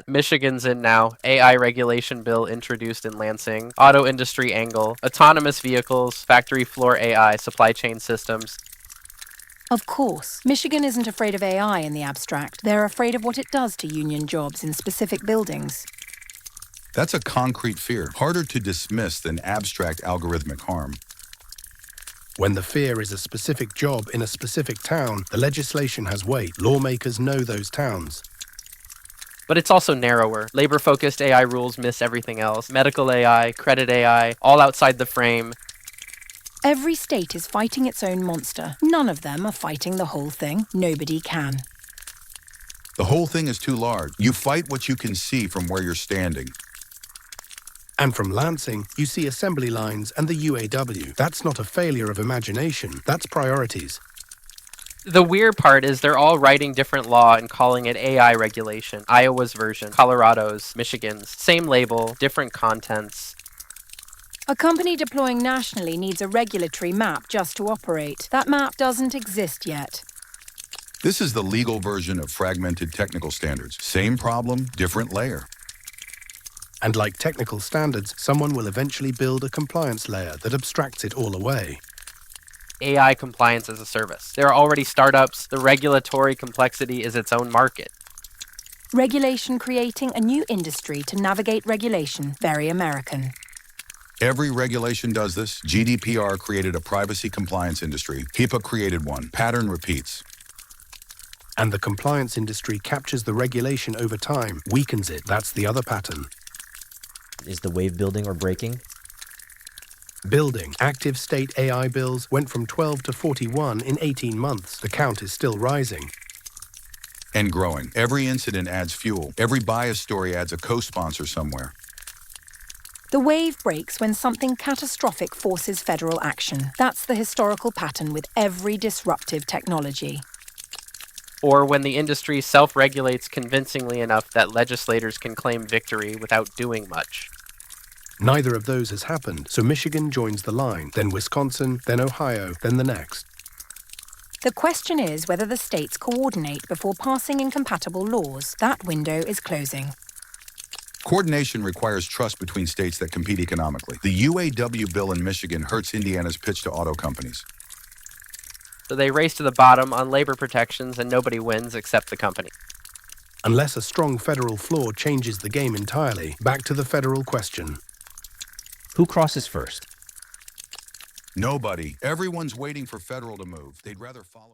Michigan's in now. AI regulation bill introduced in Lansing. Auto industry angle. Autonomous vehicles. Factory floor AI. Supply chain systems. Of course, Michigan isn't afraid of AI in the abstract. They're afraid of what it does to union jobs in specific buildings. That's a concrete fear, harder to dismiss than abstract algorithmic harm. When the fear is a specific job in a specific town, the legislation has weight. Lawmakers know those towns. But it's also narrower. Labor-focused AI rules miss everything else. Medical AI, credit AI, all outside the frame. Every state is fighting its own monster. None of them are fighting the whole thing. Nobody can. The whole thing is too large. You fight what you can see from where you're standing. And from Lansing, you see assembly lines and the UAW. That's not a failure of imagination. That's priorities. The weird part is they're all writing different law and calling it AI regulation. Iowa's version, Colorado's, Michigan's. Same label, different contents. A company deploying nationally needs a regulatory map just to operate. That map doesn't exist yet. This is the legal version of fragmented technical standards. Same problem, different layer. And like technical standards, someone will eventually build a compliance layer that abstracts it all away. AI compliance as a service. There are already startups. The regulatory complexity is its own market. Regulation creating a new industry to navigate regulation. Very American. Every regulation does this. GDPR created a privacy compliance industry. HIPAA created one. Pattern repeats. And the compliance industry captures the regulation over time, weakens it. That's the other pattern. Is the wave building or breaking? Building. Active state AI bills went from 12 to 41 in 18 months. The count is still rising. And growing. Every incident adds fuel. Every bias story adds a co-sponsor somewhere. The wave breaks when something catastrophic forces federal action. That's the historical pattern with every disruptive technology. Or when the industry self-regulates convincingly enough that legislators can claim victory without doing much. Neither of those has happened, so Michigan joins the line, then Wisconsin, then Ohio, then the next. The question is whether the states coordinate before passing incompatible laws. That window is closing. Coordination requires trust between states that compete economically. The UAW bill in Michigan hurts Indiana's pitch to auto companies. So they race to the bottom on labor protections and nobody wins except the company. Unless a strong federal floor changes the game entirely, back to the federal question. Who crosses first? Nobody. Everyone's waiting for federal to move. They'd rather follow...